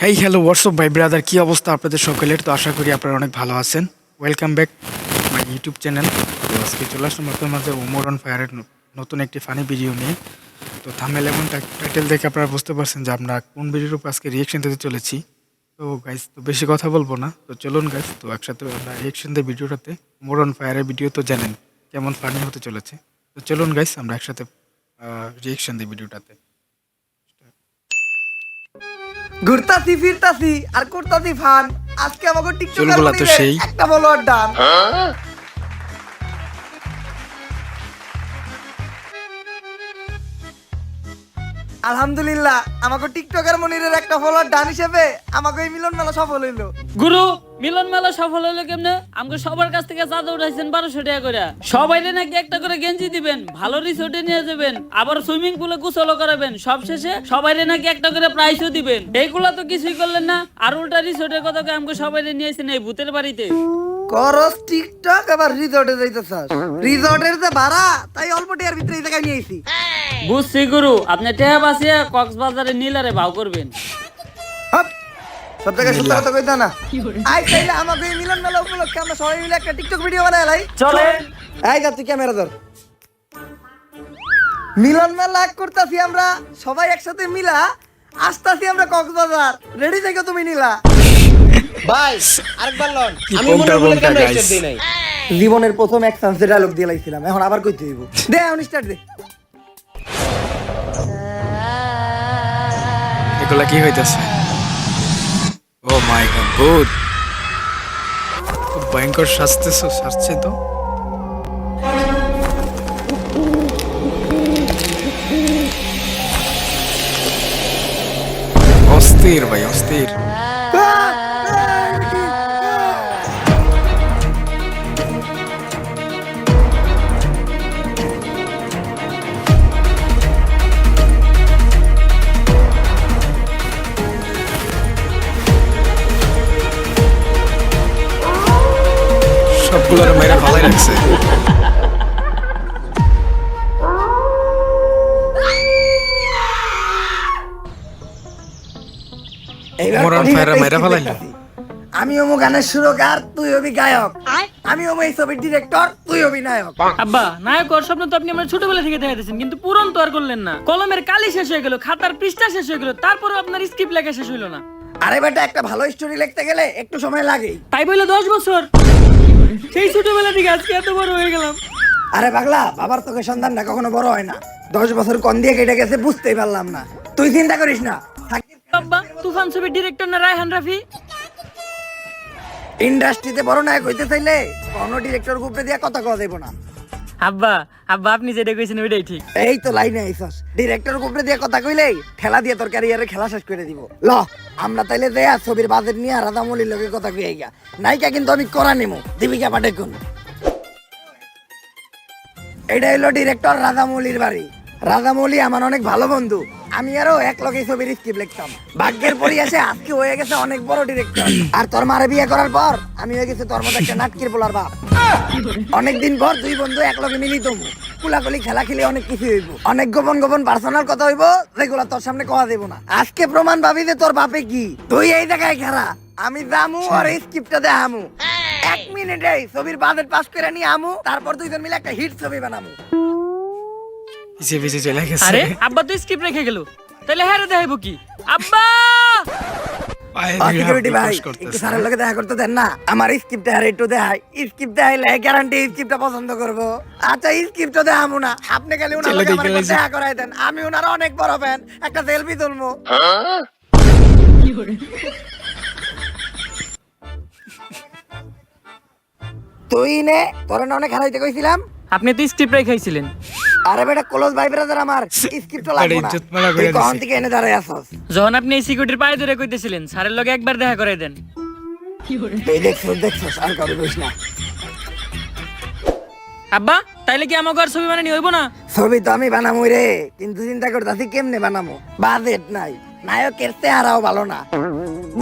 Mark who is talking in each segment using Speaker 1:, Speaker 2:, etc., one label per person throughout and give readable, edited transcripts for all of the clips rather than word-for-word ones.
Speaker 1: Hey hello WhatsApp ভাই brother, কী অবস্থা আপনাদের সকলের? তো আশা করি আপনারা অনেক ভালো আছেন। Welcome back my YouTube channel. তো আজকে চলে আসলাম আপনার মাঝে ওমর অন ফায়ারের নতুন একটি ফানি ভিডিও নিয়ে। তো থাম্বনেল এবং টাইটেল দেখে আপনারা বুঝতে পারছেন যে আমরা কোন ভিডিওর উপর আজকে রিয়েকশন দিতে চলেছি। তো গাইস, তো বেশি কথা বলবো না, তো চলুন গাইস, তো একসাথে আমরা রিয়েকশন দিই ভিডিওটাতে। ওমর অন ফায়ারের ভিডিও তো জানেন কেমন ফানি হতে চলেছে। তো চলুন গাইস, আমরা একসাথে রিয়েকশন দিই ভিডিওটাতে।
Speaker 2: ঘুরতাছি ফিরতাছি আর করতাছি ফান। আজকে আমাকে টিকটকার
Speaker 1: চুলগুলা তো
Speaker 2: মনিরে
Speaker 1: সেই।
Speaker 2: একটা ফলোয়ার ডান। আলহামদুলিল্লাহ, আমাকে টিকটকার মনিরের একটা ফলোয়ার ডান হিসেবে আমাকে এই মিলন মেলা সফল হইলো।
Speaker 3: গুরু মিলন মেলা সফল হলো কেমনে? আমাকে সবার কাছ থেকে চাঁদা উঠাইছেন 1200 টাকা করে। সবাইরে নাকি একটা করে গেঞ্জি দিবেন, ভালো রিসোর্টে নিয়ে যাবেন, আবার সুইমিং পুলে গোসলও করাবেন, সবশেষে সবাইরে নাকি একটা করে প্রাইজও দিবেন। এইগুলা তো কিছুই করলেন না, আর উল্টা রিসোর্টের কথা আমাকে সবাইরে নিয়েছেন এই ভূতের বাড়িতে।
Speaker 2: করস টিকটক আবার রিসর্টে যাইতেছাস। রিসর্টের যে ভাড়া তাই অল্প টাকার ভিতরে এই জায়গায় নিয়ে আইছি।
Speaker 3: বুঝছি গুরু, আপনি টেহা বাসিয়া কক্সবাজারে নীলারে ভাও করবেন।
Speaker 2: হাপ, সব জায়গায় সত্য কথা কইতা না। আই তাইলে আমাকে এই মিলন মেলা উপলক্ষে আমরা সবাই মিলে একটা টিকটক ভিডিও বানাই লাই।
Speaker 3: চলে
Speaker 2: এই যা তুই ক্যামেরা ধর। মিলন মেলা করতাছি আমরা সবাই একসাথে মিলা, আসতাছি আমরা কক্সবাজার। রেডি থেকো তুমি নীলা।
Speaker 4: ভাই আরেকবার লন।
Speaker 1: কি
Speaker 4: আমি
Speaker 1: কোনটা
Speaker 4: মনে বলে
Speaker 1: কোনটা
Speaker 4: কেন
Speaker 1: guys?
Speaker 4: স্টার্ট দেই নাই?
Speaker 2: জীবনের প্রথম এক চান্সে ডায়লগ দিয়ে লাইছিলাম, এখন আবার কইতে হইব। দে এখন স্টার্ট দে।
Speaker 1: এগুলা কি হইতেছে? ও মাই গড, ভূত! খুব ভয়ঙ্কর সাজছে তো। অস্থির ভাই, অস্থির। সবগুলোর মেয়েরা ভালোই লাগছে।
Speaker 2: এইবার
Speaker 1: মোরন
Speaker 2: কঠিন
Speaker 1: ফায়ারে
Speaker 2: একটা
Speaker 1: মেয়েরা
Speaker 2: script
Speaker 1: ফালাইলো।
Speaker 2: দেখতাছি। আমি হবো গানের সুরকার, তুই হবি গায়ক। আমি হবো এই ছবির ডিরেক্টর, তুই হবি নায়ক।
Speaker 3: আব্বা, নায়ক ওর স্বপ্ন তো আপনি আমার ছোটবেলা থেকে দেখাইতেছেন, কিন্তু পূরণ তো আর করলেন না। কলমের কালি শেষ হয়ে গেল, খাতার পৃষ্ঠা শেষ হয়ে গেল, তারপরেও আপনার স্ক্রিপ্ট লেখা শেষ হইলো না।
Speaker 2: আরে বেটা, একটা ভালো স্টোরি লিখতে গেলে একটু সময় লাগে।
Speaker 3: তাই বলে 10 বছর? সেই ছোটবেলা থেকে আজকে এত বড় হয়ে গেলাম।
Speaker 2: আরে পাগলা, বাবার তোকে সন্তানটা কখনো বড় হয় না। 10 বছর কোন দিয়ে কেটে গেছে বুঝতেই পারলাম না। তুই চিন্তা করিস না।
Speaker 3: আব্বা, তুফান ছবির ডিরেক্টর না রায়হান রাফি?
Speaker 2: ইন্ডাস্ট্রিতে বড় নায়ক হইতে চাইলে কোনো ডিরেক্টর গ্রুপে দিয়ে কথা কওয়া দেব না।
Speaker 3: আব্বা আব্বা, আপনি যেটা কইছেন ওইটাই ঠিক।
Speaker 2: এই তো লাইনে আইছস। ডিরেক্টর গ্রুপে দিয়ে কথা কইলেই ঠেলা দিয়ে তোর ক্যারিয়ারে খেলা শেষ করে দিব। ল আমরা তাইলে দেয়া ছবির বাজেট নিয়ে রাধামৌলির লগে কথা কই আইগা। নায়িকা কিন্তু আমি করা নিমু, দীপিকা পাডুকোন। এটা হলো ডিরেক্টর রাধামৌলির বাড়ি। রাধামৌলি আমার অনেক ভালো বন্ধু। আমি আরো এক লগে ছবির স্ক্রিপ্ট লিখতাম। ভাগ্যের পরিহাসে আজকে হয়ে গেছে অনেক বড় ডিরেক্টর। আর তোর মারে বিয়ে করার পর আমি হয়ে গেছে তোর মতো একটা নাটকির বলার বাপ। অনেকদিন পর দুই বন্ধু এক লগে মিলিত হবো। কুলাকুলি খেলা খেলে অনেক কিছু হইব, অনেক গোপন গোপন পার্সোনাল কথা হইব যেগুলো তোর সামনে কওয়া দেব না। আজকে প্রমাণ পাবি যে তোর বাপে কি। তুই এই জায়গায় খেলা, আমি জামু আর এই স্ক্রিপ্টটা দেখামু। 1 মিনিটে ছবির বাজেট পাস করে নিয়ে আমু, তারপর দুইজন মিলে একটা হিট ছবি বানামু।
Speaker 1: পিছে পিছে চলে গেছে।
Speaker 3: আরে আব্বা তো স্ক্রিপ্ট রেখে গেল, তাহলে হ্যাঁ দেখাইবো কি? আব্বা
Speaker 1: পায়ে
Speaker 2: আর
Speaker 1: ধরে
Speaker 2: সিকিউরিটি
Speaker 1: হাত
Speaker 2: ভাই,
Speaker 1: পুশ
Speaker 2: একটু
Speaker 1: করতেছে।
Speaker 2: স্যারের লগে দেখা করতে দেন না। আমার স্ক্রিপ্টে আর একটু দেখাই। স্ক্রিপ্ট দেখাইলে গ্যারান্টি স্ক্রিপ্টটা পছন্দ করবো। আচ্ছা স্ক্রিপ্টও দেখামু না, আপনি খালি উনার লগে আমার একটু দেখা করাই দেন। আমি উনার অনেক বড় ফ্যান, একটা সেলফি তুলবো। তুই নে, তোরে না অনেক হারাইতে কইছিলাম।
Speaker 3: আপনি তো স্ক্রিপ্ট রেখাইছিলেন।
Speaker 2: আরে বেটা, ক্লোজ ভাই ব্রাদার আমার, স্ক্রিপ্ট লাগবে না।
Speaker 1: ইজ্জত মারা
Speaker 2: তুই
Speaker 1: করে
Speaker 2: কখন
Speaker 1: দিছে।
Speaker 2: থেকে এনে দাঁড়াই আছস?
Speaker 3: যখন আপনি এই সিকিউরিটির পায়ে ধরে কইতেছিলেন স্যারের লগে একবার দেখা করে দেন।
Speaker 2: এই দেখছস আর কারো কইস না।
Speaker 3: আব্বা, তাইলে কি আমাকে আর ছবি বানানি হইব না?
Speaker 2: ছবি তো আমি বানামু রে, কিন্তু চিন্তা করতেছি কেমনে বানামো। বাজেট নাই, নায়কের চেহারাও ভালো না।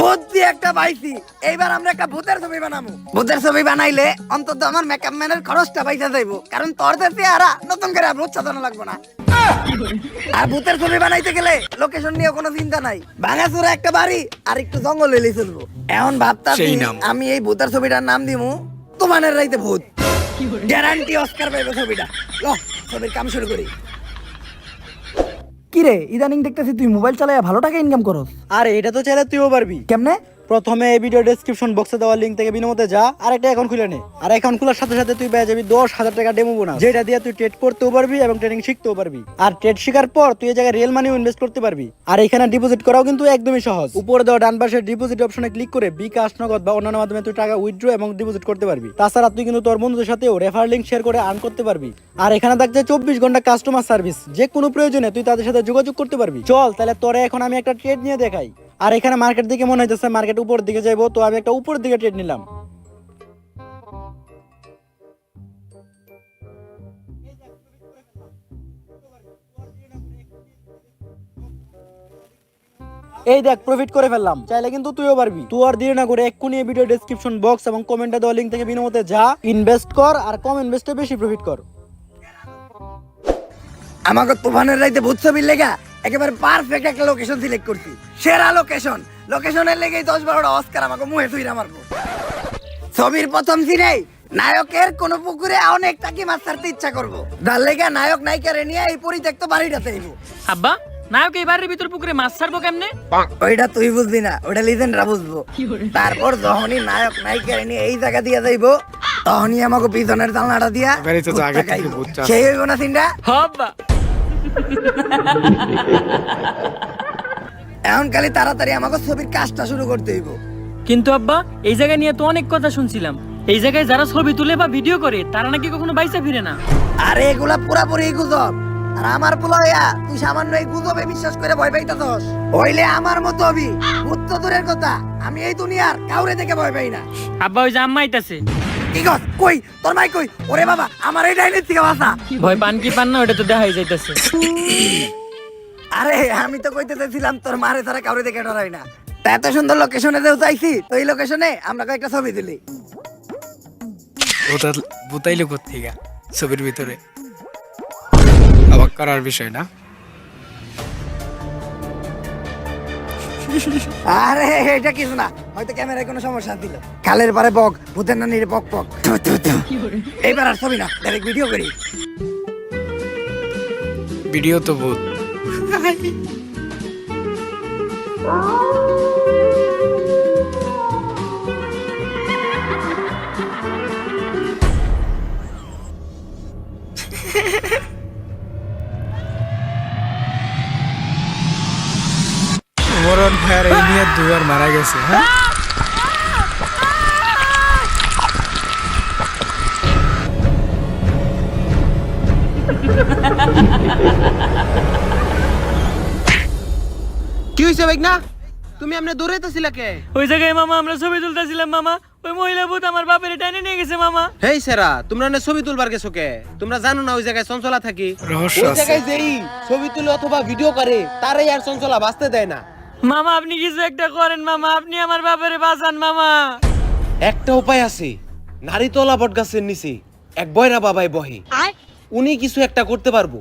Speaker 2: বুদ্ধি একটা পাইছি, এইবার আমরা একটা ভূতের ছবি বানামু। ভূতের ছবি বানাইলে অন্তত আমার মেকআপ ম্যানের খরচটা পয়সা যাইবো, কারণ তোর যে চেহারা নতুন করে ভূত সাজানো লাগবে না। আর ভূতের ছবি বানাইতে গেলে লোকেশন নিয়ে কোনো চিন্তা নাই, ভাঙাচোরা একটা বাড়ি আর একটু জঙ্গল হইলেই চলবো। এখন ভাবতাছি
Speaker 1: সেই নাম।
Speaker 2: আমি এই ভূতের ছবিটার নাম দিমু তোমানের রাইতে ভূত, গ্যারান্টি অস্কার পাইবে ছবিটা। ল ছবির কাম শুরু করি।
Speaker 5: কিরে ইদানিং দেখতেছি তুই মোবাইল চালায় ভালো টাকা ইনকাম করস,
Speaker 4: আরে এটা তো চাইলে তুইও পারবি।
Speaker 5: কেমনে?
Speaker 4: প্রথমে এই ভিডিও ডেসক্রিপশন বক্সে দেওয়া লিংক থেকে বিনোমতে যা আর একটা অ্যাকাউন্ট খুলে নে। আর অ্যাকাউন্ট খোলার সাথে সাথে তুই পেয়ে যাবি 10,000 টাকা ডেমো বোনাস, যেটা দিয়ে তুই ট্রেড করতেও পারবি এবং ট্রেডিং শিখতেও পারবি। আর ট্রেড শেখার পর তুই এই জায়গায় রিয়েল মানিও ইনভেস্ট করতে পারবি। আর এখানে ডিপোজিট করাও কিন্তু একদমই সহজ। উপরে দেওয়া ডান পাশের ডিপোজিট অপশনে ক্লিক করে বিকাশ, নগদ বা অন্যান্য মাধ্যমে তুই টাকা উইথড্র এবং ডিপোজিট করতে পারবি। তাছাড়া তুই কিন্তু তোর বন্ধুদের সাথেও রেফার লিংক শেয়ার করে আর্ন করতে পারবি। আর এখানে থাকছে 24 ঘন্টা কাস্টমার সার্ভিস, যে কোনো প্রয়োজনে তুই তাদের সাথে যোগাযোগ করতে পারবি। চল তাহলে তোরে এখন আমি একটা ট্রেড নিয়ে দেখাই। আর এখানে মার্কেট দিকে মনে হইতেছে মার্কেট উপরের দিকে যাইবো, তো আমি একটা উপরের দিকে ট্রেড নিলাম। এই দেখ প্রফিট করে ফেললাম, চাইলে কিন্তু তুইও পারবি। তুই আর দেরি না করে এক্ষুনি এই ভিডিও ডেসক্রিপশন বক্স এবং কমেন্টে দেওয়া লিংক থেকে বিনোমতে যা, ইনভেস্ট কর আর কম ইনভেস্টে বেশি প্রফিট কর।
Speaker 2: আমাকে তুফানের রাইতে ভূত ছবির লেগা একেবারে পারফেক্ট একটা লোকেশন সিলেক্ট করছি, সেরা লোকেশন। লোকেশনের লেগেই 10-12টা অস্কার আমাকে মুহে তুইরা মারবো। ছবির প্রথম সিনেই নায়কের কোন পুকুরে অনেক টাকি মাছ ছাড়তে ইচ্ছা করবো, যার লেগা নায়ক নায়িকারে নিয়ে এই পরিত্যক্ত বাড়িটাতে আইবো।
Speaker 3: আব্বা নায়ক এই বাড়ির ভিতর পুকুরে মাছ ছাড়বো কেমনে?
Speaker 2: ওইটা তুই বুঝবি না, ওইটা লিজেন্ডরা বুঝবো। তারপর যখনই নায়ক নায়িকারে নিয়ে এই জায়গা দিয়ে যাইবো, তখনই আমাকে পিছনের জানলাটা দিয়া
Speaker 1: এবারে তো
Speaker 2: ভূতটা
Speaker 1: আগে থেকে
Speaker 2: খাইবো।
Speaker 1: ভূত চাষ।
Speaker 2: সেই হইব না সিনটা।
Speaker 3: হব্বা
Speaker 2: এখন খালি তাড়াতাড়ি আমাকে ছবির কাজটা শুরু করতে হইব।
Speaker 6: কিন্তু আব্বা এই জায়গা নিয়ে তো অনেক কথা শুনছিলাম, এই জায়গায় যারা ছবি তুলে বা ভিডিও করে তারা নাকি কখনো বাইসা ফিরে না।
Speaker 2: আরে এগুলা পুরাপুরি গুজব। আর আমার পোলাইয়া তুই সামান্য এই গুজবে বিশ্বাস করে ভয় পাইতাছস, হইলে আমার মতো হবি। ভূত তো দূরের কথা, আমি এই দুনিয়ার কাউরে দেখে ভয় পাই না।
Speaker 6: আব্বা ওই যে আম্মা আইতাছে।
Speaker 2: কি কস? কই তোর মাই কই? ওরে বাবা, আমার এই ডাইনের থেকে বাঁচা।
Speaker 6: ভয় পান কি পান না ওটা তো দেখাই যাইতাছে।
Speaker 2: আরে আমি তো কইতে চাইছিলাম তোর মারে তারা কাউরে দেখে ডরাই না। তা এত সুন্দর লোকেশনে যেও চাইছি, তো এই লোকেশনে আমরা কয়েকটা ছবি তুলি।
Speaker 1: বুতাইলো কোথেকে ছবির ভিতরে, অবাক করার বিষয় না?
Speaker 2: আরে এটা কিছু না, হয়তো ক্যামেরায় কোনো সমস্যা দিল। কালের পারে বক, ভূতের নানির বক বক। থু, থু, থু। এইবার আর ছবি না, ডাইরেক্ট ভিডিও করি।
Speaker 1: ভিডিও তো ভূত। মরণ ফায়ার এই নিয়ে দুবার মারা গেছে। হ্যাঁ
Speaker 4: কি হইছে ভাই না? তুমি আমনে দৌড়াইতেছিলা কে?
Speaker 6: ওই জায়গায় মামা আমরা ছবি তুলতেছিলাম মামা, ওই মহিলা ভূত আমার বাপের টাইনে নিয়ে গেছে মামা।
Speaker 4: হেই সেরা, তোমরা না ছবি তুলবার গেছো কে? তোমরা জানো না ওই জায়গায় চঞ্চলা থাকি?
Speaker 1: রহস্য
Speaker 4: ওই
Speaker 1: আছে।
Speaker 4: জায়গায় যেই ছবি তুলে অথবা ভিডিও করে তারাই আর চঞ্চলা বাঁচতে দেয় না।
Speaker 6: মামা আপনি কিছু একটা করেন মামা, আপনি আমার বাপের বাঁচান মামা।
Speaker 4: একটা উপায় আছে, নারীতলা বট গাছের নিচে এক বয়রা বাবাই বহে, উনি কিছু একটা করতে পারবো।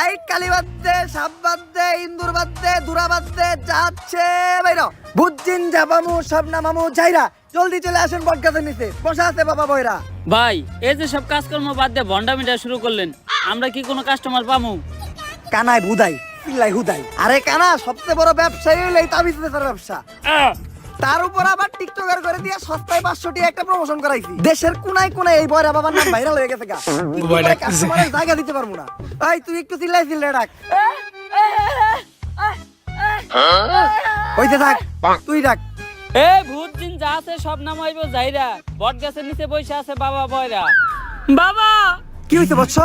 Speaker 2: এই কালী বাদ দে, সাপ বাদ দে, ইন্দুর বাদ দে, দুরা বাদ দে, যাচ্ছে বাইর। বুঝছিন যাবামু, সব নামামু, যাইরা জলদি চলে আসেন বটগাছের নিচে, বসা আছে বাবা বয়রা।
Speaker 3: ভাই এই যে সব কাজকর্ম বাদ দিয়ে ভন্ডামিটা শুরু করলেন, আমরা কি কোনো কাস্টমার পামু?
Speaker 2: কানায় বুদাই, পিল্লাই হুদাই। আরে কানা সবচেয়ে বড় ব্যবসায়ী হইলে এই তাবিজ বেচার ব্যবসা। তার উপর আবার টিকটকার করে দিয়ে সস্তায় 500 টাকা একটা প্রমোশন করাইছি। দেশের কোনায় কোনায় এই বয়রা বাবার নাম ভাইরাল হয়ে গেছে গা। কিন্তু
Speaker 1: বয়রা
Speaker 2: পরে কাস্টমারের জায়গা দিতে পারবো না। ভাই তুই একটু চিল্লাই ডাক। হইতে থাক, তুই ডাক।
Speaker 3: এ ভূত দিন যা আছে সব নামাইবো যাইরা, বট গাছের নিচে বসে আছে বাবা বয়রা।
Speaker 6: বাবা
Speaker 2: কি হইছে বৎস?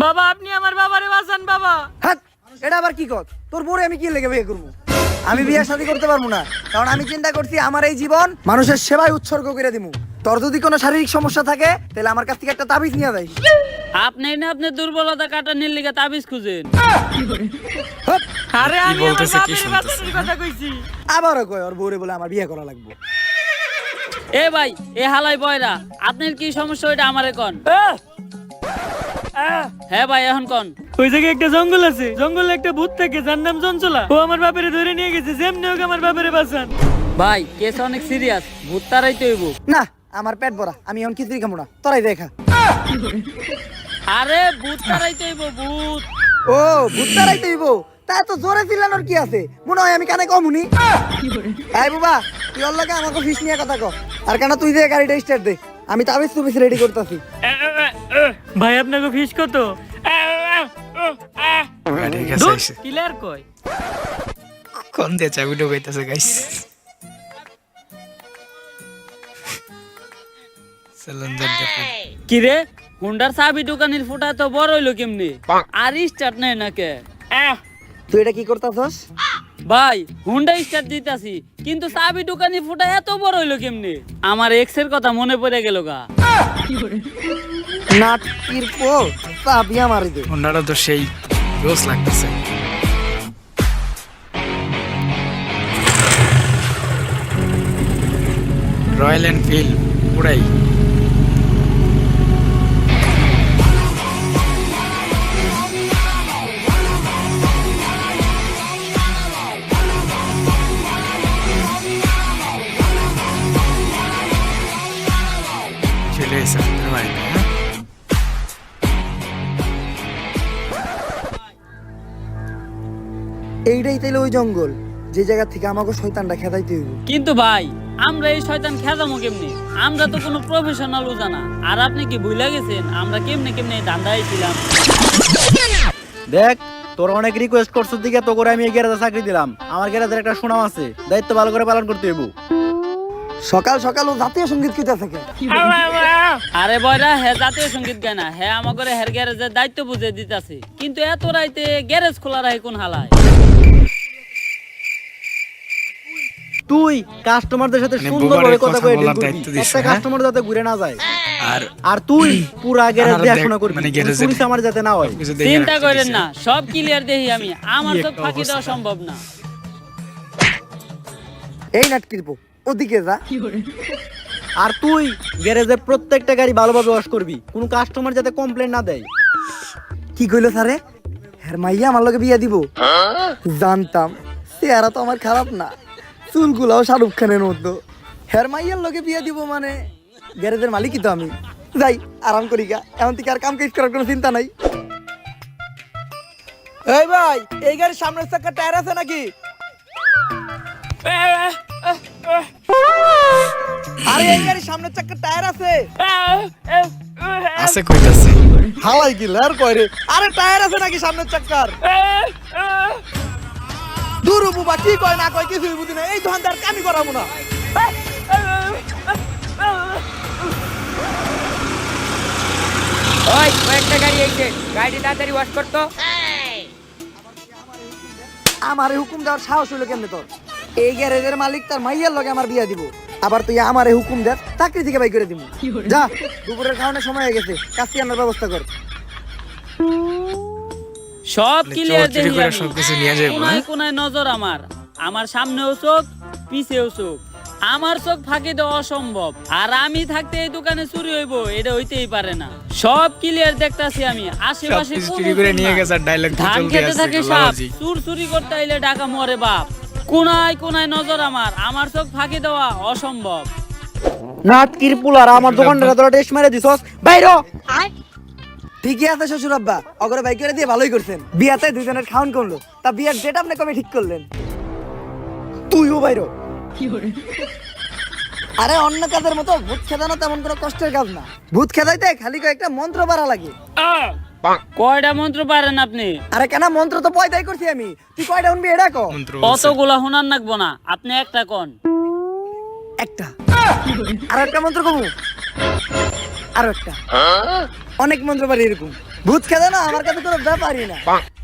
Speaker 6: বাবা আপনি আমার বাবারে বাঁচান বাবা।
Speaker 2: হ্যাঁ এটা আবার কি কর? তোর বউরে আমি কি লেগে বিয়ে করবো? আমি বিয়ে শাদী করতে পারবো না, কারণ আমি চিন্তা করছি আমার এই জীবন মানুষের সেবায় উৎসর্গ করে দিমু। তোর যদি কোনো শারীরিক সমস্যা থাকে তাহলে আমার কাছ থেকে একটা তাবিজ নিয়ে যাই।
Speaker 3: আপনি না আপনার দুর্বলতা কাটানোর লিগে তাবিজ খুঁজেন।
Speaker 2: হপ,
Speaker 6: আরে
Speaker 1: কি
Speaker 6: আমি আমার
Speaker 1: বলতেছে, কি
Speaker 6: বাপের
Speaker 1: শুনতেছে?
Speaker 6: বাঁচানোর কথা কইছি।
Speaker 2: আবারও কয় ওর বউরে বলে আমার বিয়ে করা লাগবে।
Speaker 3: এ ভাই এ হালাই বয়রা, আপনার কি সমস্যা ওইটা আমারে কন। হ্যাঁ ভাই এখন কন।
Speaker 6: ওই জায়গায় একটা জঙ্গল আছে, জঙ্গলে একটা ভূত থাকে যার নাম চঞ্চলা। ও আমার বাপেরে ধরে নিয়ে গেছে, যেমনি হোক আমার বাপেরে বাঁচান।
Speaker 3: ভাই কেস অনেক সিরিয়াস, ভূত তারাইতে হইব।
Speaker 2: না আমার পেট ভরা, আমি এখন কিছুই খাবো না, তোরাই দেখা।
Speaker 3: আরে ভূত তারাইতে হইব, ভূত।
Speaker 2: ও ভূত তারাইতে হইব, তা তো জোরে চিল্লানোর কি আছে? মনে হয় আমি কানে কমুনি। এই বাবা, তুই ওর লগে আমাকে ফিস নিয়ে কথা কর। আর কেন তুই যে গাড়িটা স্টার্ট দে, আমি তাবিজ তুবিজ রেডি করতেছি।
Speaker 6: ভাই আপনাকে ফিস কত?
Speaker 1: ঠিক আছে
Speaker 6: দূর,
Speaker 1: আইছে।
Speaker 6: ক্লিয়ার কয়।
Speaker 1: কোন দিয়ে চাবি ঢুকাইতেছে গাইস। চলুন যান দেখুন।
Speaker 3: কি রে, হুন্ডার চাবি দোকানের ফুটা তো বড় হইলো কেমনি? আর স্টার্ট নাই নাকে?
Speaker 2: তুই এটা কি করতেছস?
Speaker 3: ভাই হুন্ডা স্টার্ট দিতাছি, কিন্তু চাবি দোকানের ফুটা এত বড় হইলো কেমনি? আমার এক্স এর কথা মনে পড়ে গেল গা।
Speaker 2: নাটকির পো চাবিয়া মারি দে।
Speaker 1: হোন্ডাটা তো সেই রোজ লাগতেছে। রয়্যাল এনফিল্ড পুরাই। চলে এসে আপনার বাড়িতে, হ্যাঁ?
Speaker 2: এইটাই তাইলে ওই জঙ্গল যে জায়গা থেকে আমাকে শয়তানটা খেদাইতে হইব।
Speaker 3: কিন্তু ভাই আমরা এই শয়তান খেদামো কেমনি? আমরা তো কোনো প্রফেশনাল জানা। আর আপনি কি ভুলে গেছেন আমরা কেমনে কেমনে এই ধান্দায় ছিলাম?
Speaker 4: দেখ, তোর অনেক রিকোয়েস্ট করছিস দিকে তো করে আমি এই গ্যারেজে চাকরি দিলাম। আমার গ্যারেজের একটা সুনাম আছে, দায়িত্ব ভালো করে পালন করতে হইব।
Speaker 2: সকাল সকাল ও জাতীয় সঙ্গীত কিতা থাকে।
Speaker 3: আরে বয়রা, হ্যাঁ জাতীয় সঙ্গীত গায় না, হ্যাঁ আমাকে হের গ্যারেজের দায়িত্ব বুঝে দিতাছে। কিন্তু এত রাইতে গ্যারেজ খোলা রাখে কোন হালায়?
Speaker 4: তুই কাস্টমারদের সাথে
Speaker 1: মানে
Speaker 4: সুন্দরভাবে
Speaker 1: বুবারের
Speaker 4: কথা
Speaker 1: কথা
Speaker 4: কয়ে
Speaker 1: বলার
Speaker 4: ডিল করবি,
Speaker 1: দায়িত্ব দিছে,
Speaker 4: একটা
Speaker 1: হ্যাঁ?
Speaker 4: কাস্টমার যাতে ঘুরে না যায়।
Speaker 1: আর
Speaker 4: আর তুই পুরা গ্যারেজ
Speaker 1: আর
Speaker 4: দেখাশোনা
Speaker 1: দেখ,
Speaker 4: করবি,
Speaker 1: মানে
Speaker 4: কোনো
Speaker 1: গ্যারেজের-
Speaker 4: পুলিশ আমার যাতে না হয়।
Speaker 1: কিছু দেখে
Speaker 3: চিন্তা
Speaker 1: রাখতে
Speaker 3: করেন
Speaker 1: দিছে।
Speaker 3: না, সব ক্লিয়ার দেখি আমি। আমার
Speaker 1: কি
Speaker 3: তো
Speaker 1: একটা
Speaker 3: ফাঁকি দেওয়া
Speaker 1: অবস্থা।
Speaker 3: সম্ভব না।
Speaker 2: এই নাটকির পো ওদিকে যা।
Speaker 4: আর তুই গ্যারেজের প্রত্যেকটা গাড়ি ভালোভাবে ওয়াশ করবি, কোনো কাস্টমার যাতে কমপ্লেন না দেয়।
Speaker 2: কি কইলো স্যারে? হের মাইয়া আমার লগে বিয়া দিব? জানতাম, চেহারা তো আমার খারাপ না, চুলগুলাও শাহরুখ খানের মতো। হের মাইয়ার লগে বিয়া দিব মানে গ্যারেজের মালিকই তো আমি। যাই আরাম করি গা, এখন থেকে আর কাম কাজ করার কোনো চিন্তা নাই। এই ভাই, এই গাড়ির সামনের চাকা টায়ার আছে নাকি? আরে এই গাড়ির সামনের চাকা টায়ার আছে?
Speaker 1: আছে কইতাছে।
Speaker 2: হালাই কি লার কয় রে? আরে টায়ার আছে নাকি সামনের চাকার? দূর বুবা, কি কয় না কয় কিছুই বুঝি না, এই দোকানদার কামি করাবো না।
Speaker 7: ওই কয়েকটা গাড়ি আইছে, গাড়ি তাড়াতাড়ি ওয়াশ করতো।
Speaker 2: আমারে হুকুম দেওয়ার সাহস হইলো কেমনে তোর? এই গ্যারেজের মালিক তার মাইয়ার লগে আমার বিয়া দিব, আবার তুই আমারে হুকুম দেস চাকরি থেকে বাই করে দিব? যা, দুপুরের খাওয়ানোর সময় হয়ে গেছে, কাজটি আনার ব্যবস্থা কর।
Speaker 3: সব
Speaker 1: মানে
Speaker 3: ক্লিয়ার
Speaker 1: চোর চুরি
Speaker 3: দেখি
Speaker 1: করে
Speaker 3: আমি।
Speaker 1: সবকিছু নিয়ে যাইবো,
Speaker 3: কোনায়
Speaker 1: হ্যাঁ?
Speaker 3: কোনায় নজর আমার। আমার সামনেও চোখ, পিছেও চোখ। আমার চোখ ফাঁকি দেওয়া অসম্ভব। আর আমি থাকতে এই দোকানে চুরি হইব, এটা হইতেই পারে না। সব ক্লিয়ার দেখতাছি আমি। আশেপাশে
Speaker 1: সবকিছু
Speaker 3: কোনো
Speaker 1: চুরি করে
Speaker 3: চোর
Speaker 1: নিয়ে
Speaker 3: নাই।
Speaker 1: গেছে আর ডায়লগ
Speaker 3: ধান
Speaker 1: চলতে
Speaker 3: খেতে
Speaker 1: আছে,
Speaker 3: থাকে সাপ,
Speaker 1: গোলাবাজি।
Speaker 3: চুর চুরি করতে আইলে ডাকা মরে বাপ। কোনায় কোনায় নজর আমার। আমার চোখ ফাঁকি দেওয়া অসম্ভব।
Speaker 4: নাটকির পুলার আমার দোকানটা তোরা টেস্ট মেরে দিছস, বাইরো।
Speaker 2: ঠিকই আছে শ্বশুর আব্বা, অগরে বাই করে দিয়ে ভালোই করছেন। বিয়াতে দুজনের খাওন করলো, তা বিয়ার ডেট আপনি কবে ঠিক করলেন? তুইও বাইরো। আরে অন্য কাজের মতো ভূত খেদানো তেমন কোনো কষ্টের কাজ না। ভূত খেদাইতে খালি কয়েকটা মন্ত্র পারা লাগে।
Speaker 3: কয়টা মন্ত্র পারেন আপনি?
Speaker 2: আরে কেন, মন্ত্র তো পয়দাই করছি আমি, তুই কয়টা শুনবি এটা কো?
Speaker 1: মন্ত্র বলছে।
Speaker 3: অতগুলা হুনার নাকবো না, আপনি একটা কোন।
Speaker 2: একটা আর একটা মন্ত্র কমু, আর একটা, অনেক মন্ত্র পারি এরকম। ভূত খেদা না আমার কাছে কোনো ব্যাপারই না।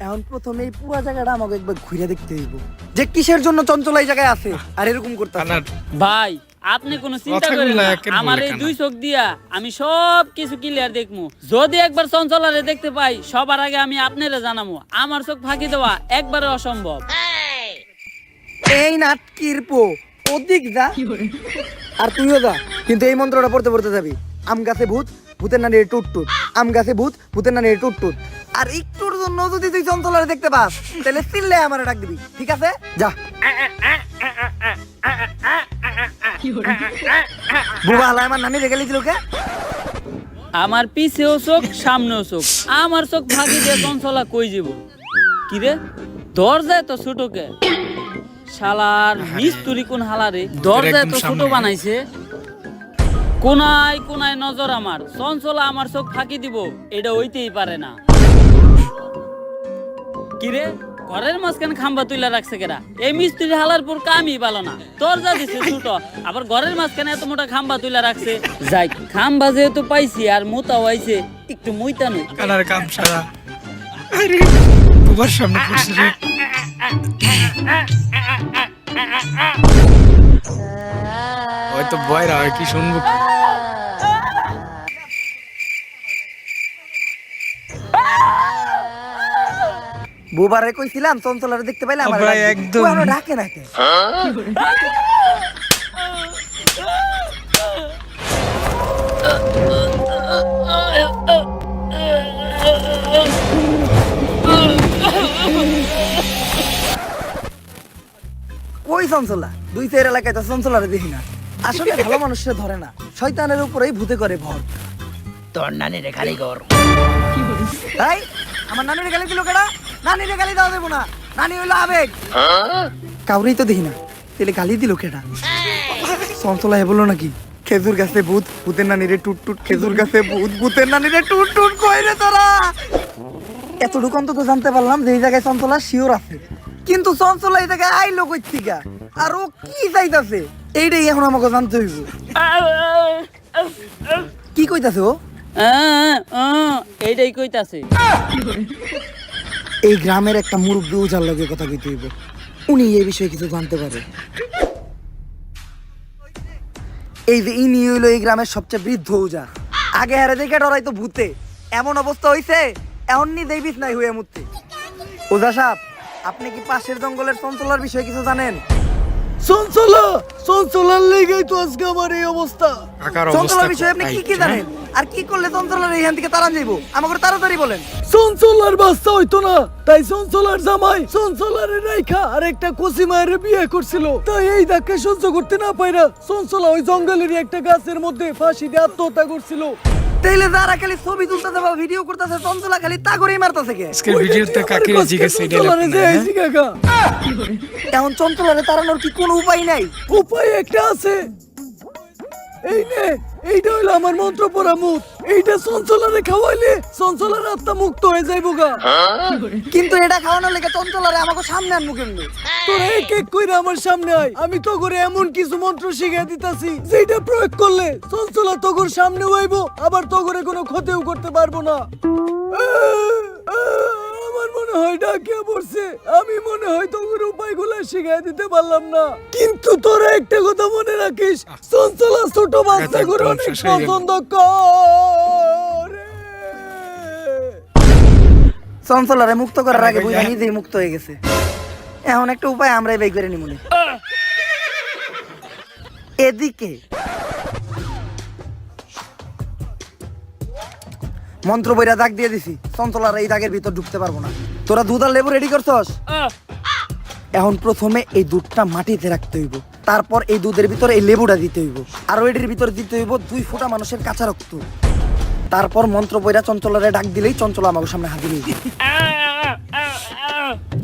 Speaker 2: এখন প্রথমে এই পুরো জায়গাটা আমাকে একবার ঘুরে দেখতে হইব, যে কিসের জন্য চঞ্চল এই জায়গায় আছে আর এরকম করতে।
Speaker 1: কানার
Speaker 3: ভাই আপনি কোনো চিন্তা করেন
Speaker 1: কথাগুলা
Speaker 3: না,
Speaker 1: একের
Speaker 3: আমার
Speaker 1: বলে
Speaker 3: এই
Speaker 1: কানা।
Speaker 3: দুই চোখ দিয়া আমি সব কিছু ক্লিয়ার দেখমু। যদি একবার চঞ্চলারে দেখতে পাই, সবার আগে আমি আপনারে জানামু। আমার চোখ ফাঁকি দেওয়া একবারে অসম্ভব।
Speaker 2: এই নাটকির পো ওদিক যা, আর তুইও যা, কিন্তু এই মন্ত্রটা পড়তে পড়তে যাবি। আম গাছে ভূত, ভূতের নানি টুট টুট। আম গাছে ভূত, ভূতের নানি টুট টুট। আর একটুর জন্য যদি তুই চঞ্চলারে দেখতে পাস তাহলে চিল্লে আমারে ডাক দিবি, ঠিক আছে? যা। বুবা হালায় আমার নানি রেখে লিছিল কে?
Speaker 3: আমার পিছেও চোখ সামনেও চোখ, আমার চোখ ভাগি দিয়ে চঞ্চলা কই যাব? কি রে দরজায় তো ছোটকে শালার মিস্তুরি কোন হালারে দরজায় তো ছোট বানাইছে। কোনায় কোনায় নজর আমার, চঞ্চলা আমার চোখ ফাঁকি দিব এটা হইতেই পারে না। কিরে ঘরের মাঝখানে খাম্বা তুইলা রাখছে কেরা? এই মিস্ত্রি হালার পর কামই ভালো না, দরজা দিছে ছোট, আবার ঘরের মাঝখানে এত মোটা খাম্বা তুইলা রাখছে। যাই খাম্বা যেহেতু পাইছি আর মোতা হইছে একটু মুইতা নই।
Speaker 1: কানার কাম সারা আরে বুবার সামনে পড়ছে রে। হয়তো বয়রা হয় কি শুনবো কি?
Speaker 2: বুবারে কইছিলাম চঞ্চলারে দেখতে পাইলে আমারে
Speaker 1: ভাই,
Speaker 2: ডাক দিবি।
Speaker 1: একদম।
Speaker 2: ও আমার ডাকে না কে? ওই চঞ্চলা দুই চার এলাকায় তো চঞ্চলারে দেখি না। আসলে ভালো মানুষরা ধরে না, শয়তানের উপরেই ভূতে করে ভর।
Speaker 5: তোর নানি রে খালি কর।
Speaker 2: তাই আমার নানির গালি দিল কেডা? নানির গালি দাও দেবো না, নানি হইলো আবেগ। কাউরেই তো দেখি না, তাহলে গালি দিল কেডা? চঞ্চলা বললো নাকি খেজুর গাছে ভূত, ভূতের নানিরে টুট টুট, খেজুর গাছে ভূত, ভূতের নানিরে টুট টুট, কই রে তোরা? এতটুকু অন্তত জানতে পারলাম যে এই জায়গায় চঞ্চলা শিওর আছে, কিন্তু চঞ্চলা এই জায়গায় আইলো কই থেকে আর ও কি চাইতাছে এইটাই এখন আমাকে জানতে হইব। কি কইতাছে ও?
Speaker 3: এইটাই কইতাছে।
Speaker 2: এই গ্রামের একটা মুরব্বী উজার লগে কথা কইতে হইব, উনি এই বিষয়ে কিছু জানতে পারে। এই যে ইনি হইলো এই গ্রামের সবচেয়ে বৃদ্ধ উজা। আগে হারে দেখে ডরাইতো ভূতে, এমন অবস্থা হইছে এখন নিজেই বিছনায় হয়ে মুততে। ওজা সাহেব, আপনি কি পাশের জঙ্গলের চঞ্চলার বিষয়ে কিছু জানেন?
Speaker 4: চঞ্চলার লেগেই তো আজকে আমার এই অবস্থা।
Speaker 1: কাকার অবস্থা
Speaker 2: চঞ্চলার বিষয়ে আপনি কি কি
Speaker 1: কোথায়?
Speaker 2: জানেন? আর কি করলে চঞ্চলার এইখান থেকে তাড়ান যাইবো? আমাকে তাড়াতাড়ি বলেন।
Speaker 4: চঞ্চলার বাচ্চা হইতো না, তাই চঞ্চলার জামাই চঞ্চলারে রাইখা আর একটা কচি মায়ের বিয়ে করছিল। তাই এই ধাক্কা সহ্য করতে না পাইরা চঞ্চলা ওই জঙ্গলেরই একটা গাছের মধ্যে ফাঁসি দিয়ে আত্মহত্যা করছিল।
Speaker 2: তাইলে যারা খালি ছবি তুলতেছে বা ভিডিও করতেছে চঞ্চলা খালি তা করেই মারতেছে কে?
Speaker 1: আজকের ভিডিওতে কাকিরে জিজ্ঞেস এটা
Speaker 4: চঞ্চলারে যে আইছি কাকা,
Speaker 2: এখন চঞ্চলারে তাড়ানোর কি কোনো উপায় নাই?
Speaker 4: উপায় একটা আছে। এই নে, এইটা হইলো আমার মন্ত্র পড়া মুখ। এইটা চঞ্চলারে খাওয়াইলে চঞ্চলার আত্মা মুক্ত হয়ে যাইবো গা।
Speaker 2: কিন্তু এটা খাওয়ানোর লেগে চঞ্চলারে আমাকে সামনে আনবো কেমনে?
Speaker 4: তোরা এক এক কইরা আমার সামনে আয়, আমি তো করে এমন কিছু মন্ত্র শিখিয়ে দিতাছি যেটা প্রয়োগ করলে চঞ্চলা তোগর সামনে হইবো, আবার তোগরে কোনো ক্ষতিও করতে পারবো না। আমার মনে হয় ডাকিয়া পড়ছে, আমি মনে হয় তোগর উপায়গুলো শিখিয়ে দিতে পারলাম না। কিন্তু তোরা একটা কথা মনে রাখিস, চঞ্চলা ছোট বাচ্চা করে অনেক পছন্দ করে।
Speaker 2: চঞ্চলারে মুক্ত করার আগে বুঝা নিজেই মুক্ত হয়ে গেছে। এখন একটা উপায় আমরাই বের করে নিমুনে। এদিকে মন্ত্র বইরা দাগ দিয়ে দিছি, চঞ্চলার এই দাগের ভিতর ঢুকতে পারবো না। তোরা দুধ আর লেবু রেডি করছস? এখন প্রথমে এই দুধটা মাটিতে রাখতে হইব, তারপর এই দুধের ভিতরে এই লেবুটা দিতে হইব, আর ওইটির ভিতরে দিতে হইব 2 ফোঁটা মানুষের কাঁচা রক্ত। তারপর মন্ত্র বইরা চঞ্চলারে ডাক দিলেই চঞ্চলা আমার সামনে হাজির হইবে।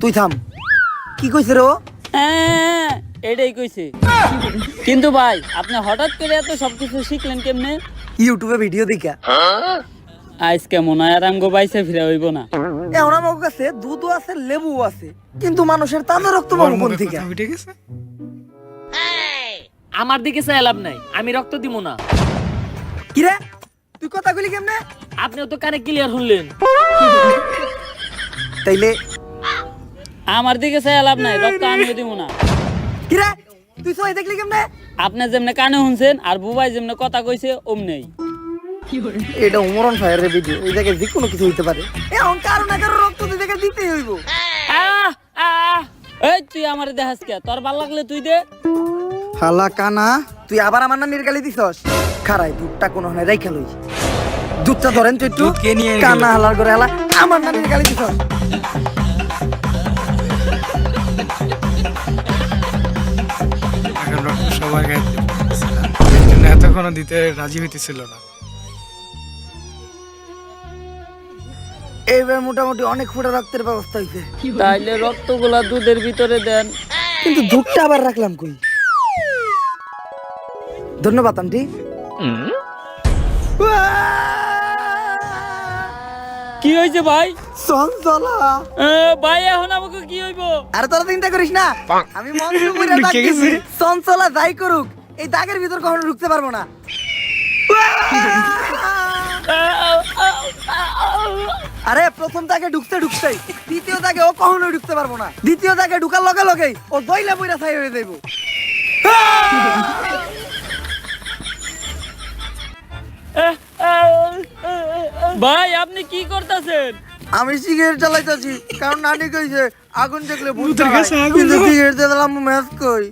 Speaker 2: তুই থাম। কি কইছে রে ও?
Speaker 3: এটাই কইছে। কিন্তু ভাই আপনি হঠাৎ করে এত সবকিছু শিখলেন কেমনে?
Speaker 2: ইউটিউবে ভিডিও দেখা।
Speaker 3: আজকে মনে হয় আর আমগো বাইসে ফিরে হইব না।
Speaker 2: এখন আমার কাছে দুধও আছে, লেবুও আছে, কিন্তু মানুষের তাজা রক্ত পাবো কোন থেকে?
Speaker 1: উঠে গেছে।
Speaker 6: আমার দিকে চাই লাভ নাই, আমি রক্ত দিব না।
Speaker 2: কিরে তুই কথা কইলি কেমনে?
Speaker 6: আপনিও তো কানে ক্লিয়ার শুনলেন।
Speaker 2: তাইলে
Speaker 3: আমার দিকে চাই লাভ নাই, রক্ত আমিও দিব না।
Speaker 2: কিরে তুই সবাই দেখলি কেমনে?
Speaker 3: আপনি যেমনে কানে শুনছেন আর বুবাই যেমনে কথা কইছে অমনেই।
Speaker 2: এটা উমরন ফায়ারের ভিডিও, এই জায়গায় যে কোনো কিছু হইতে পারে। এখন কারো না কারো রক্ত তুই দেখে দিতেই হইব।
Speaker 3: এই তুই আমারে দেখাস কে? তোর ভাল লাগলে তুই দে।
Speaker 2: হালা কানা, তুই আবার আমার নানির গালি দিছস? খারাই দুধটা কোনো হয় রাইখা লই। দুধটা ধরেন তো একটু।
Speaker 1: দুধ কে নিয়ে গেল?
Speaker 2: কানা হালার করে হালা আমার নানির গালি দিছ।
Speaker 1: এখন রক্ত সবার গায়ে দিতে পারতেছে না। এর জন্য এতক্ষণও দিতে রাজি হইতেছিল না।
Speaker 2: এইবার মোটামুটি অনেক ফুটা রক্তের ব্যবস্থা হয়েছে,
Speaker 3: তাইলে রক্তগুলা দুধের ভিতরে দেন।
Speaker 2: কিন্তু দুধটা আবার রাখলাম কই? ধন্যবাদ আন্টি।
Speaker 3: কি হয়েছে ভাই?
Speaker 2: চঞ্চলা।
Speaker 3: ভাই এখন আমাকে কি হইব?
Speaker 2: আরে তোরা চিন্তা করিস না, আমি মন্ত্র কইরা ডাক দিছি। চঞ্চলা যাই করুক, এই দাগের ভিতর কখনো ঢুকতে পারবো না। আরে প্রথম দাগে ঢুকতেই, দ্বিতীয় দাগে ও কখনো ঢুকতে পারবো না। দ্বিতীয় দাগে ঢুকার লগে লগেই ও দইলা বইরা ছাই হয়ে যাইবো।
Speaker 3: ভাই আপনি কি করতেছেন?
Speaker 2: আমি সিগারেট চালাইতাছি, কারণ নানি কইছে আগুন দেখলে ভূত
Speaker 1: ভূতের
Speaker 2: জ্বালায়।
Speaker 1: কাছে আগুন
Speaker 2: কিন্তু
Speaker 1: জ্বালায়।
Speaker 2: সিগারেট জ্বালাম ম্যাচ কই?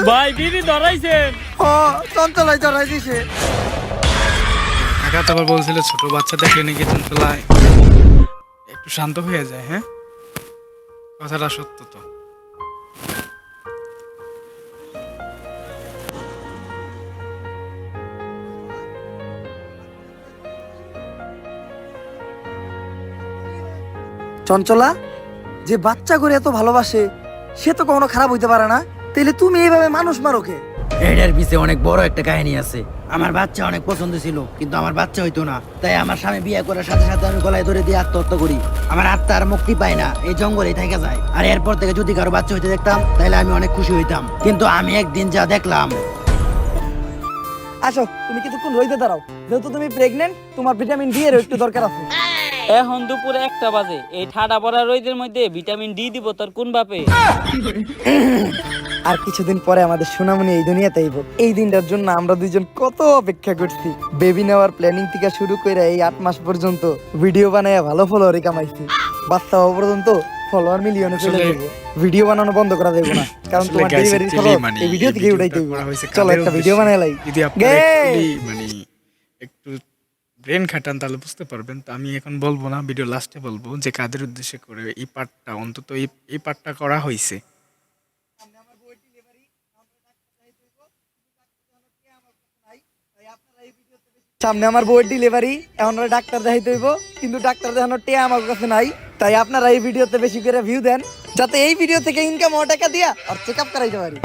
Speaker 3: ভাই বিড়ি ধরাইছেন?
Speaker 2: ও চঞ্চলাই চড়াই দিছে।
Speaker 1: কাকা তো আবার বলছিল ছোট বাচ্চা দেখলে নাকি চঞ্চলায় একটু শান্ত হয়ে যায়। হ্যাঁ, কথাটা সত্য তো।
Speaker 2: চঞ্চলা, যে বাচ্চা করে এত ভালোবাসে সে তো কখনো খারাপ হইতে পারে না, তাইলে তুমি এইভাবে মানুষ মারো কে?
Speaker 5: এটার পিছে অনেক বড় একটা কাহিনী আছে। আমার বাচ্চা অনেক পছন্দ ছিল, কিন্তু আমার বাচ্চা হইতো না। তাই আমার স্বামী বিয়ে করার সাথে সাথে আমি গলায় ধরে দিয়ে আত্মহত্যা করি। আমার আত্মা আর মুক্তি পায় না, এই জঙ্গলেই থেকে যায়। আর এরপর থেকে যদি কারো বাচ্চা হইতে দেখতাম তাহলে আমি অনেক খুশি হইতাম। কিন্তু আমি একদিন যা দেখলাম।
Speaker 2: আসো, তুমি কিছুক্ষণ রইতে দাঁড়াও। যেহেতু তুমি প্রেগনেন্ট, তোমার ভিটামিন ডি এর একটু দরকার আছে।
Speaker 3: এখন দুপুরে 1টা বাজে, এই ঠাডা পড়া রোদের মধ্যে ভিটামিন ডি দিব তোর কোন বাপে?
Speaker 2: আর কিছুদিন পরে আমাদের সোনামণি এই দুনিয়াতে আইব। এই দিনটার জন্য আমরা দুইজন কত অপেক্ষা করছি। বেবি নেওয়ার প্ল্যানিং থেকে শুরু করে এই 8 মাস পর্যন্ত ভিডিও বানায় ভালো ফলোয়ারই কামাইছি। বাচ্চা হওয়া পর্যন্ত ফলোয়ার মিলিয়নে চলে
Speaker 1: আসলে-
Speaker 2: যাবে। ভিডিও বানানো বন্ধ করা যাবে না, কারণ
Speaker 1: আসলে
Speaker 2: তোমার
Speaker 1: guys,
Speaker 2: ডেলিভারি
Speaker 1: actually
Speaker 2: খরচ
Speaker 1: মানে
Speaker 2: এই ভিডিও
Speaker 1: এই
Speaker 2: থেকে
Speaker 1: ভিডিওটা
Speaker 2: উঠাইতে হইব।
Speaker 1: করা হয়েছে
Speaker 2: চলো
Speaker 1: কাদের
Speaker 2: একটা ভিডিও
Speaker 1: উদ্দেশ্যে?
Speaker 2: বানাই লাই।
Speaker 1: যদি আপনারা actually মানে একটু ব্রেন খাটান তাহলে বুঝতে পারবেন। তো আমি এখন বলবো না, ভিডিও লাস্টে বলবো যে কাদের উদ্দেশ্যে করে এই পার্টটা, অন্তত এই পার্টটা করা হয়েছে।
Speaker 2: সামনে আমার বউয়ের ডেলিভারি, এখন ওরা ডাক্তার দেখাইতে হইব, কিন্তু ডাক্তার দেখানোর টিয়া আমার কাছে নাই। তাই আপনারা এই ভিডিওতে বেশি করে ভিউ দেন, যাতে এই ভিডিও থেকে ইনকাম হওয়া টাকা দিয়া আর চেক আপ করাইতে পারি।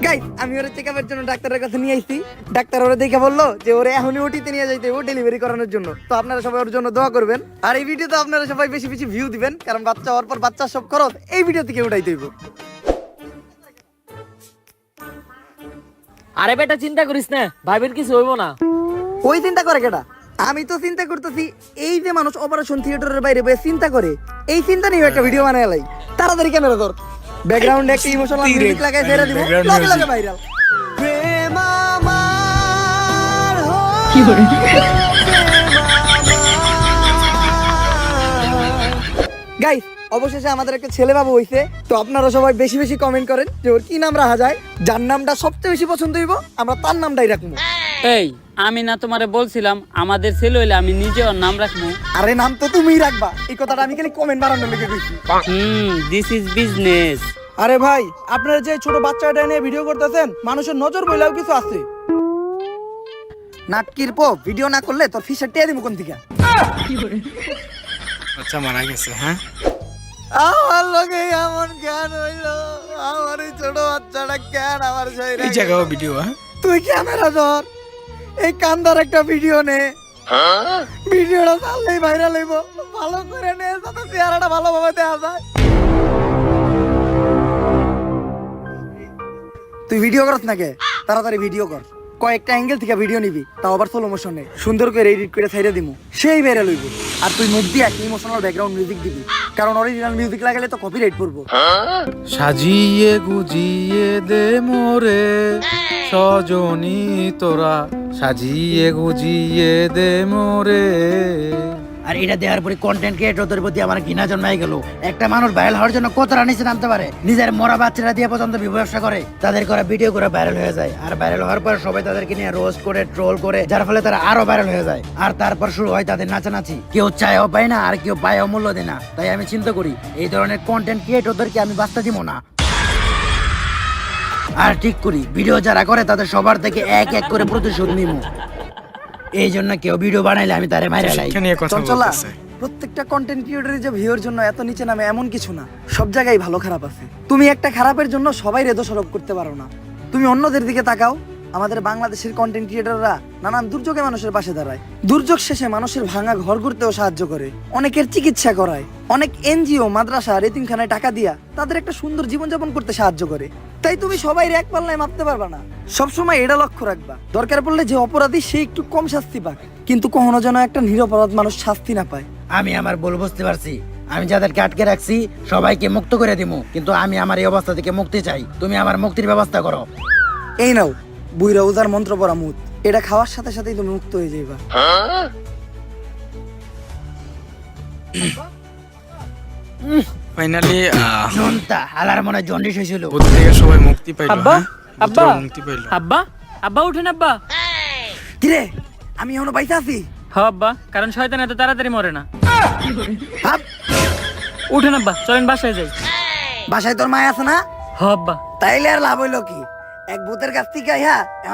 Speaker 2: গাইস, আমি ওরে চেক আপের জন্য ডাক্তারের কাছে নিয়ে আইছি। ডাক্তার ওরে দেখে বললো যে ওরে এখনই ওটিতে নিয়ে যাইতে হইব ডেলিভারি করানোর জন্য। তো আপনারা সবাই ওর জন্য দোয়া করবেন। আর এই ভিডিওতে আপনারা সবাই বেশি বেশি ভিউ দিবেন, কারণ বাচ্চা হওয়ার পর বাচ্চার সব খরচ এই ভিডিও থেকে উঠাইতে হইব।
Speaker 6: আরে বেটা চিন্তা করিস না, ভাইবের কিছু হইব না।
Speaker 2: ওই চিন্তা করে কেটা? আমি তো চিন্তা করতেছি এই যে মানুষ অপারেশন থিয়েটারের বাইরে বসে চিন্তা করে, এই চিন্তা নিয়ে একটা ভিডিও বানায় লাই। তাড়াতাড়ি ক্যামেরা ধর, ব্যাকগ্রাউন্ডে একটা ইমোশনাল মিউজিক লাগাই ছেড়ে দিব,
Speaker 1: background
Speaker 2: লগে লগে
Speaker 1: music।
Speaker 2: ভাইরাল। গাইস, অবশেষে আমাদের একটা ছেলে বাবু হইছে। তো আপনারা সবাই বেশি বেশি কমেন্ট করেন যে ওর কি নাম রাখা যায়। যার নামটা সবচেয়ে বেশি পছন্দ হইব আমরা তার নামটাই রাখবো।
Speaker 3: এই আমি না তোমারে বলছিলাম আমাদের ছেলে হইলে আমি নিজে ওর নাম রাখবো?
Speaker 2: আরে নাম তো তুমিই রাখবা, এই কথাটা আমি খালি কমেন্ট বানানোর লেগে কইছি।
Speaker 3: This is business.
Speaker 4: আরে ভাই, আপনারা যে ছোট বাচ্চাটা নিয়ে ভিডিও করতেছেন, মানুষের নজর বইলেও কিছু আছে।
Speaker 2: নাটকির পো ভিডিও না করলে তোর ফিসের টিয়া দিব কোন থেকে?
Speaker 1: আচ্ছা, মারা গেছে। হ্যাঁ,
Speaker 2: আমার লগে এমন জ্ঞান হইলো, আমার এই ছোট বাচ্চাটা জ্ঞান আমার
Speaker 1: এই জায়গাও ভিডিও। হ্যাঁ,
Speaker 2: তুই ক্যামেরা ধর, এই কান্দার একটা ভিডিও নে, ভিডিওটা চাললেই ভাইরাল হইব। ভালো করে নে, যাতে চেহারাটা ভালোভাবে দেখা যায়। তুই ভিডিও করছ না কে? তাড়াতাড়ি ভিডিও কর। কয়েকটা অ্যাঙ্গেল থেকে ভিডিও নিবি, তাও আবার স্লো মোশনে, সুন্দর করে এডিট করে ছাইড়া দিমু, সেই ভাইরাল হইব। আর তুই মুখ দিয়ে একটা ইমোশনাল ব্যাকগ্রাউন্ড মিউজিক দিবি, কারণ অরিজিনাল মিউজিক লাগালে তো কপিরাইট পড়বো।
Speaker 8: সাজিয়ে গুজিয়ে দে মোরে সজনী তোরা, সাজিয়ে গুজিয়ে দে মোরে।
Speaker 5: আর এটা দেওয়ার পরে কন্টেন্ট ক্রিয়েটরদের প্রতি আমার ঘৃণা জন্মাই গেল। একটা মানুষ ভাইরাল হওয়ার জন্য কতটা নিচে নামতে পারে, নিজের মরা বাচ্চারা দিয়ে পর্যন্ত ব্যবসা করে, তাদের করা ভিডিও করে ভাইরাল হয়ে যায়। আর ভাইরাল হওয়ার পর সবাই তাদেরকে নিয়ে রোস্ট করে ট্রোল করে, যার ফলে তারা আরো ভাইরাল হয়ে যায়। আর তারপর শুরু হয় তাদের নাচানাচি, কেউ চায়ও পায় না আর কেউ পায়ও মূল্য দেয় না। তাই আমি চিন্তা করি এই ধরনের কন্টেন্ট ক্রিয়েটরদেরকে আমি বাঁচতে দিব না। আর ঠিক করি ভিডিও যারা করে তাদের সবার থেকে এক এক করে প্রতিশোধ নিব। এই জন্য কেউ ভিডিও বানাইলে আমি তারে মাইরা লাই।
Speaker 1: শিক্ষা নিয়ে কথা
Speaker 2: চঞ্চলা,
Speaker 1: বলতেছে।
Speaker 2: প্রত্যেকটা কন্টেন্ট ক্রিয়েটরের যে ভিউর জন্য এত নিচে নামে এমন কিছু না, সব জায়গায় ভালো খারাপ আছে। তুমি একটা খারাপের জন্য সবাই দোষারোপ করতে পারো না। তুমি অন্যদের দিকে তাকাও, আমাদের বাংলাদেশের কন্টেন্ট ক্রিয়েটররা নানান দুর্যোগে মানুষের পাশে দাঁড়ায়, দুর্যোগ শেষে মানুষের ভাঙা ঘর করতেও সাহায্য করে, অনেকের চিকিৎসা করায়, অনেক এনজিও মাদ্রাসা এতিমখানায় টাকা দিয়া তাদের একটা সুন্দর জীবনযাপন করতে সাহায্য করে। তাই তুমি সবাই এক পাল্লায় মাপতে পারবা না। সবসময় এটা লক্ষ্য রাখবা, দরকার পড়লে যে অপরাধী সে একটু কম শাস্তি পাক, কিন্তু কখনো যেন একটা নিরপরাধ মানুষ শাস্তি না পায়।
Speaker 5: আমি আমার ভুল বুঝতে পারছি, আমি যাদেরকে আটকে রাখছি সবাইকে মুক্ত করে দিব, কিন্তু আমি আমার এই অবস্থা থেকে মুক্তি চাই। তুমি আমার মুক্তির ব্যবস্থা করো।
Speaker 2: এই নাও বুইরা উজার মন্ত্র পড়া মুত, এটা খাওয়ার সাথে সাথেই তুমি মুক্ত হয়ে যাইবা।
Speaker 1: ফাইনালি
Speaker 5: শুনতা হালার মনে জন্ডিস হয়েছিল।
Speaker 1: ভূত থেকে সবাই মুক্তি পাইলো।
Speaker 6: আব্বা,
Speaker 1: হ্যাঁ?
Speaker 6: আব্বা,
Speaker 1: ভূতরাও মুক্তি পাইলো।
Speaker 6: আব্বা, আব্বা উঠেন আব্বা।
Speaker 2: কিরে, আমি এখনো বাইসা আছি?
Speaker 6: হ আব্বা, কারণ শয়তান এত তাড়াতাড়ি মরে না।
Speaker 2: ভাব,
Speaker 6: উঠেন আব্বা, চলেন বাসায় যাই।
Speaker 2: বাসায় তোর মায় আছে না?
Speaker 6: হ আব্বা।
Speaker 2: তাইলে আর লাভ হইলো কি? এক ভূতের কাছ থেকে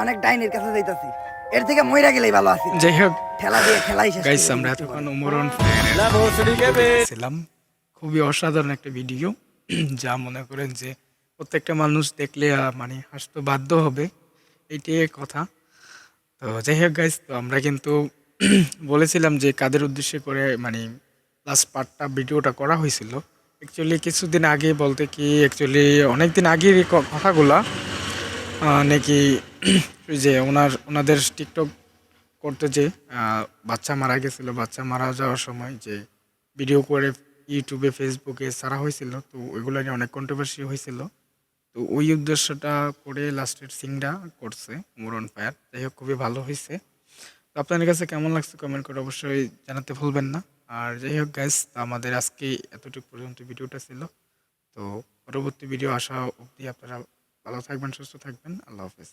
Speaker 2: অনেক ডাইনির কাছে যাইতাছি, এর থেকে মইরা গেলেই ভালো আছি।
Speaker 1: যাই হোক
Speaker 2: ঠেলা দিয়ে খেলাই শেষ
Speaker 1: গাইস,
Speaker 2: করে
Speaker 1: আমরা
Speaker 2: দিতে
Speaker 1: এতক্ষণ
Speaker 2: পারি।
Speaker 1: ওমর অন ছিলাম। খুবই অসাধারণ একটা ভিডিও, যা মনে করেন যে প্রত্যেকটা মানুষ দেখলে মানে হাসতে বাধ্য হবে, এইটাই কথা। তো যাই হোক গাইস, তো আমরা কিন্তু বলেছিলাম যে কাদের উদ্দেশ্যে করে মানে লাস্ট পার্টটা ভিডিওটা করা হয়েছিল। অ্যাকচুয়ালি কিছুদিন আগে বলতে কি অ্যাকচুয়ালি অনেকদিন আগের এই কথাগুলা নাকি ওই যে ওনাদের টিকটক করতে যে বাচ্চা মারা গেছিল, বাচ্চা মারা যাওয়ার সময় যে ভিডিও করে ইউটিউবে ফেসবুকে ছাড়া হয়েছিল, তো ওইগুলো নিয়ে অনেক কন্ট্রোভার্সি হয়েছিল। তো ওই উদ্দেশ্যটা করে লাস্টের সিংটা করছে ওমর অন ফায়ার। যাই হোক, খুবই ভালো হয়েছে। তো আপনাদের কাছে কেমন লাগছে কমেন্ট করে অবশ্যই জানাতে ভুলবেন না। আর যাই হোক গাইস, আমাদের আজকে এতটুকু পর্যন্ত ভিডিওটা ছিল। তো পরবর্তী ভিডিও আসা অবধি আপনারা ভালো থাকবেন, সুস্থ থাকবেন। আল্লাহ হাফেজ।